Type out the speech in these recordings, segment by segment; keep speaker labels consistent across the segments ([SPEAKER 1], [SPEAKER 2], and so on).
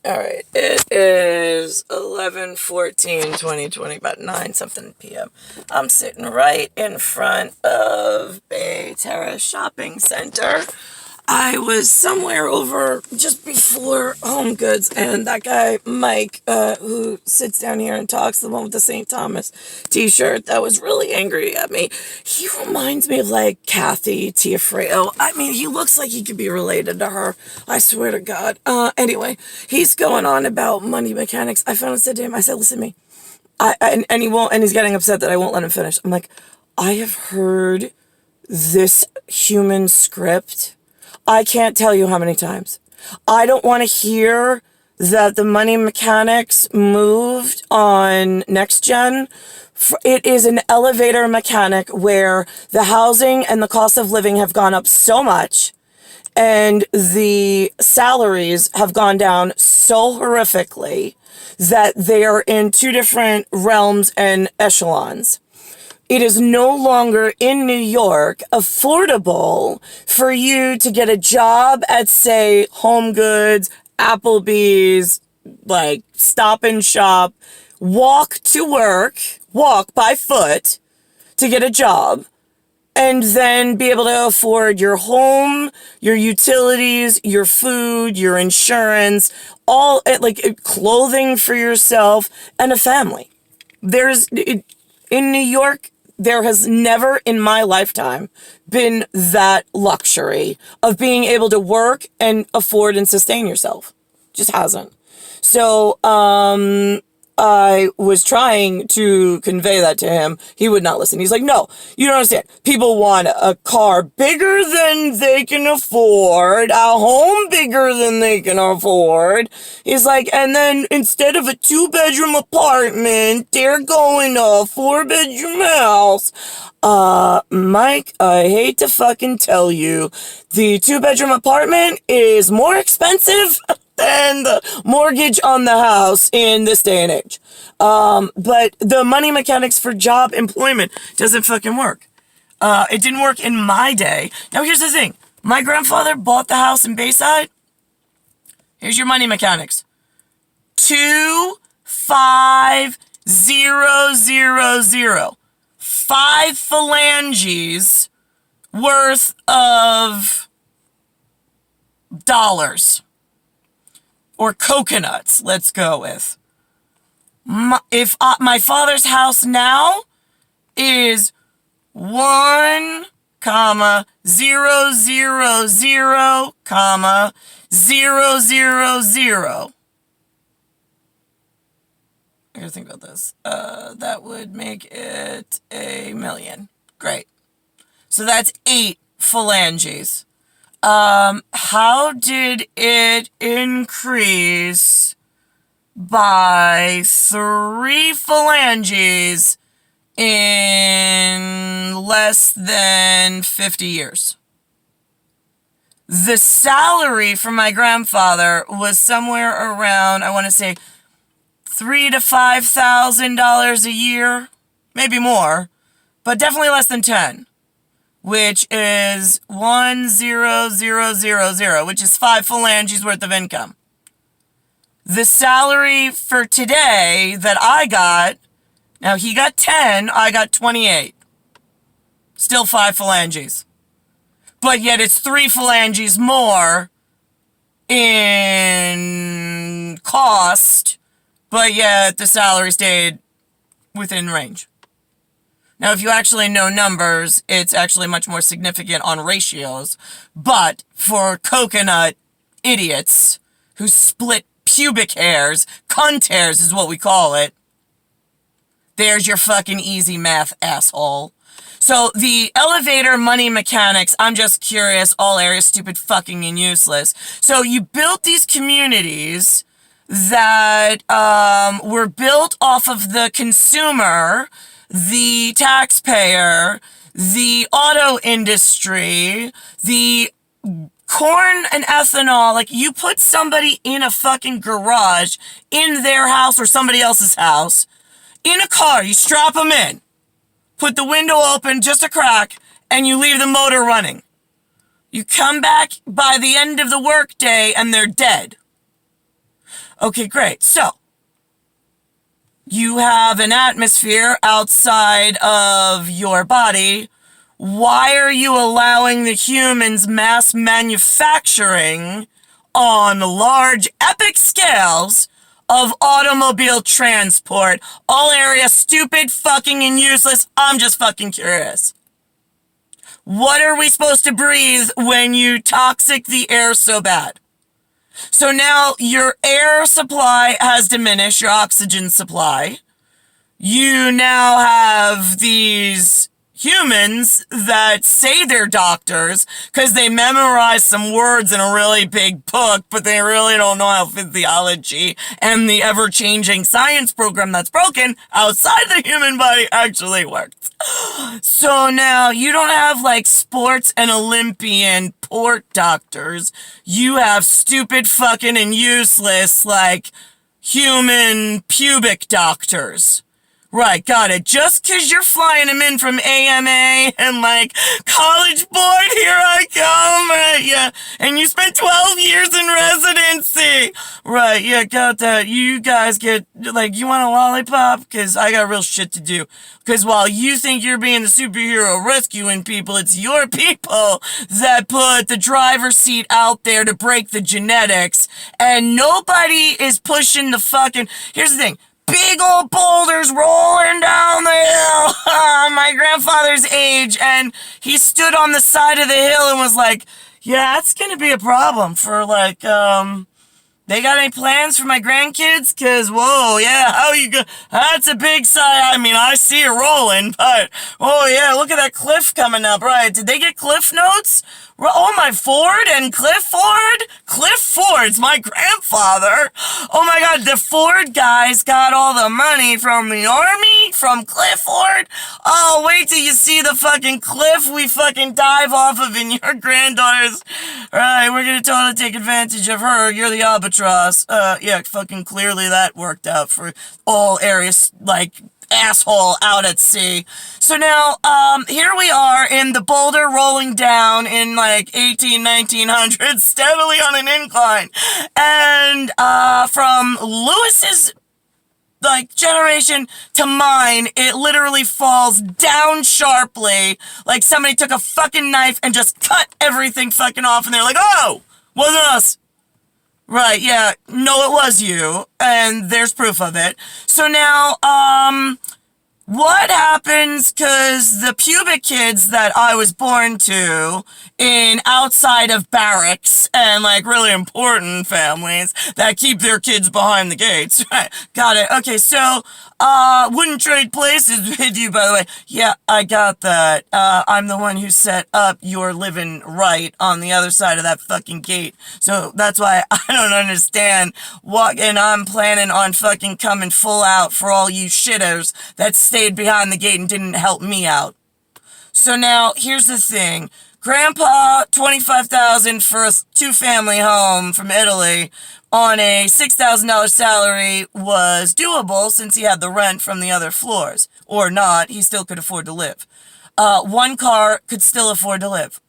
[SPEAKER 1] All right, it is 11/14/2020, about 9 something p.m. I'm sitting right in front of Bay Terrace Shopping Center. I was somewhere over just before Home Goods, and that guy, Mike, who sits down here and talks, the one with the St. Thomas t-shirt that was really angry at me, he reminds me of, like, Kathy Teofrio. I mean, he looks like he could be related to her. I swear to God. Anyway, he's going on about money mechanics. I finally said to him, I said, listen to me. And he won't, and he's getting upset that I won't let him finish. I'm like, I have heard this human script I can't tell you how many times. I don't want to hear that the money mechanics moved on next gen. It is an elevator mechanic where the housing and the cost of living have gone up so much and the salaries have gone down so horrifically that they are in two different realms and echelons. It is no longer in New York affordable for you to get a job at, say, Home Goods, Applebee's, like Stop and Shop, walk to work, walk by foot to get a job, and then be able to afford your home, your utilities, your food, your insurance, all like clothing for yourself and a family. In New York, there has never in my lifetime been that luxury of being able to work and afford and sustain yourself. Just hasn't. So, I was trying to convey that to him. He would not listen. He's like, no, you don't understand. People want a car bigger than they can afford, a home bigger than they can afford. He's like, and then instead of a 2-bedroom apartment, they're going to a 4-bedroom house. Mike, I hate to fucking tell you, the 2-bedroom apartment is more expensive than the mortgage on the house in this day and age. But the money mechanics for job employment doesn't fucking work. It didn't work in my day. Now here's the thing. My grandfather bought the house in Bayside. Here's your money mechanics. 25000. 5 phalanges worth of dollars. Or coconuts, let's go with. My father's house now is 1,000,000,000,000. I gotta think about this. That would make it 1,000,000. Great. So that's 8 phalanges. How did it increase by 3 phalanges in less than 50 years? The salary for my grandfather was somewhere around, I want to say, $3,000 to $5,000 a year, maybe more, but definitely less than 10. Which is 1,000,000, which is 5 phalanges worth of income. The salary for today that I got, now he got 10, I got 28. Still 5 phalanges. But yet it's 3 phalanges more in cost, but yet the salary stayed within range. Now, if you actually know numbers, it's actually much more significant on ratios. But for coconut idiots who split pubic hairs, cunt hairs is what we call it, there's your fucking easy math, asshole. So the elevator money mechanics, I'm just curious, all areas stupid, fucking, and useless. So you built these communities that were built off of the consumer, the taxpayer, the auto industry, the corn and ethanol. Like, you put somebody in a fucking garage in their house or somebody else's house, in a car, you strap them in, put the window open, just a crack, and you leave the motor running. You come back by the end of the workday and they're dead. Okay, great. So, you have an atmosphere outside of your body. Why are you allowing the humans mass manufacturing on large epic scales of automobile transport? All area stupid, fucking, and useless. I'm just fucking curious. What are we supposed to breathe when you toxic the air so bad? So now your air supply has diminished, your oxygen supply. You now have these humans that say they're doctors because they memorize some words in a really big book, but they really don't know how physiology and the ever-changing science program that's broken outside the human body actually works. So now you don't have like sports and Olympian port doctors. You have stupid fucking and useless like human pubic doctors. Right, got it. Just because you're flying them in from AMA and, like, College Board, here I come, right, yeah. And you spent 12 years in residency. Right, yeah, got that. You guys get, like, you want a lollipop? Because I got real shit to do. Because while you think you're being the superhero rescuing people, it's your people that put the driver's seat out there to break the genetics. And nobody is pushing the fucking... Here's the thing. Big old boulders rolling down the hill. My grandfather's age, and he stood on the side of the hill and was like, yeah, that's gonna be a problem for, like, they got any plans for my grandkids? Cause, whoa, yeah, how you go? That's a big sign. I mean, I see it rolling, but, oh yeah, look at that cliff coming up, right? Did they get cliff notes? Oh, my Ford and Cliff Ford? Cliff Ford's my grandfather. Oh my God, the Ford guys got all the money from the army, from Cliff Ford. Oh, wait till you see the fucking cliff we fucking dive off of in your granddaughter's. Right, we're gonna totally take advantage of her. You're the albatross. Yeah, fucking clearly that worked out for all areas, like, asshole out at sea. So now, here we are in the boulder rolling down in like 1900s, steadily on an incline. And, from Lewis's, like, generation to mine, it literally falls down sharply, like somebody took a fucking knife and just cut everything fucking off, and they're like, oh, wasn't us. Right, yeah, no, it was you, and there's proof of it. So now, what happens, cause the pubic kids that I was born to in outside of barracks and like really important families that keep their kids behind the gates, right, got it, okay, so, wouldn't trade places with you, by the way. Yeah, I got that. I'm the one who set up your living right on the other side of that fucking gate. So that's why I don't understand what, and I'm planning on fucking coming full out for all you shitters that stayed behind the gate and didn't help me out. So now, here's the thing. Grandpa, $25,000 for a two-family home from Italy on a $6,000 salary was doable since he had the rent from the other floors. Or not, he still could afford to live. One car could still afford to live.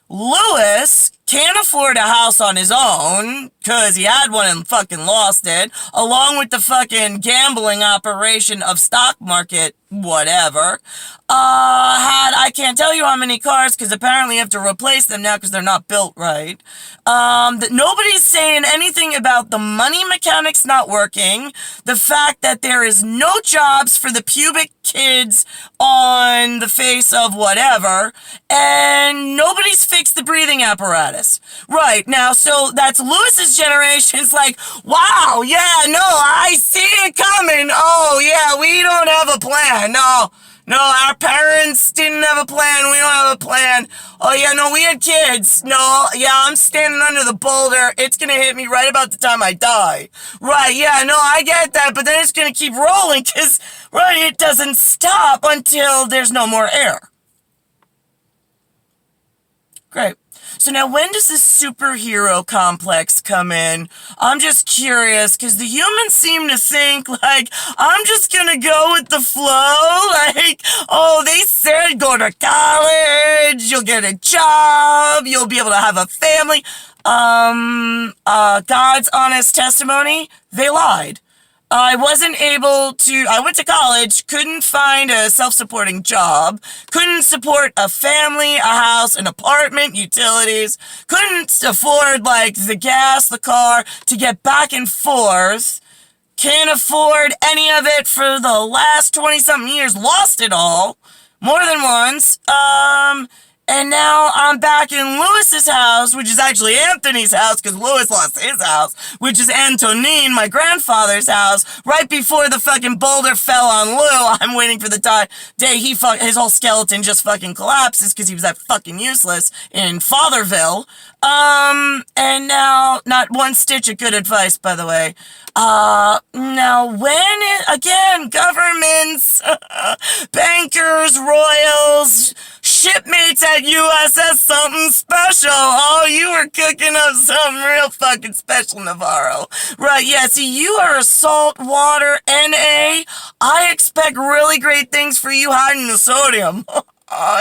[SPEAKER 1] Lewis can't afford a house on his own, cause he had one and fucking lost it, along with the fucking gambling operation of stock market, whatever. I can't tell you how many cars, cause apparently you have to replace them now, cause they're not built right. Nobody's saying anything about the money mechanics not working, the fact that there is no jobs for the pubic kids on the face of whatever, and nobody's fixed the breathing apparatus. Right, now, so that's Lewis's generation. It's like, wow, yeah, no, I see it coming. Oh, yeah, we don't have a plan. No, our parents didn't have a plan. We don't have a plan. Oh, yeah, no, we had kids. No, yeah, I'm standing under the boulder. It's gonna hit me right about the time I die. Right, yeah, no, I get that, but then it's gonna keep rolling, because, right, it doesn't stop until there's no more air. Great. So now, when does this superhero complex come in? I'm just curious, because the humans seem to think, like, I'm just gonna go with the flow. Like, oh, they said go to college, you'll get a job, you'll be able to have a family. God's honest testimony, they lied. I wasn't able to, I went to college, couldn't find a self-supporting job, couldn't support a family, a house, an apartment, utilities, couldn't afford, like, the gas, the car, to get back and forth, can't afford any of it for the last 20-something years, lost it all, more than once, and now I'm back in Lewis's house, which is actually Anthony's house, because Lewis lost his house, which is Antonine, my grandfather's house, right before the fucking boulder fell on Lou. I'm waiting for the day his whole skeleton just fucking collapses, because he was that fucking useless in Fatherville. And now, not one stitch of good advice, by the way. Now again, governments, bankers, royals, shipmates at U.S.A, something special. Oh, you were cooking up something real fucking special, Navarro. Right, yeah, see, you are a saltwater NA. I expect really great things for you hiding the sodium. Oh,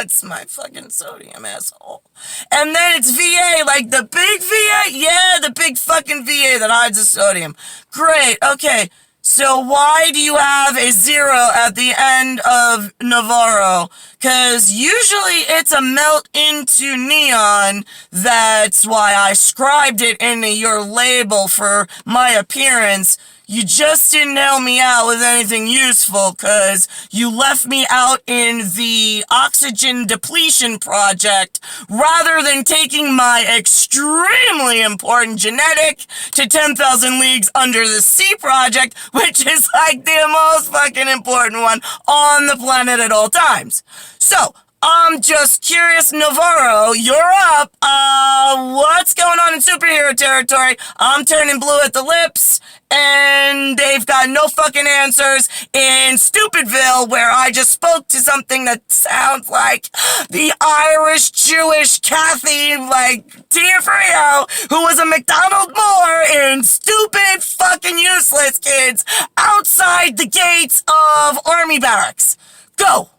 [SPEAKER 1] it's my fucking sodium, asshole. And then it's VA, like the big VA? Yeah, the big fucking VA that hides the sodium. Great, okay. So why do you have a 0 at the end of Navarro? Because usually it's a melt into neon. That's why I scribed it into your label for my appearance. You just didn't help me out with anything useful, because you left me out in the oxygen depletion project rather than taking my extremely important genetic to 10,000 Leagues Under the Sea project, which is like the most fucking important one on the planet at all times. So, I'm just curious, Navarro, you're up. What's going on in superhero territory? I'm turning blue at the lips, and they've got no fucking answers in Stupidville, where I just spoke to something that sounds like the Irish Jewish Kathy, like, Teofrio, who was a McDonald Moore in stupid fucking useless kids outside the gates of army barracks. Go!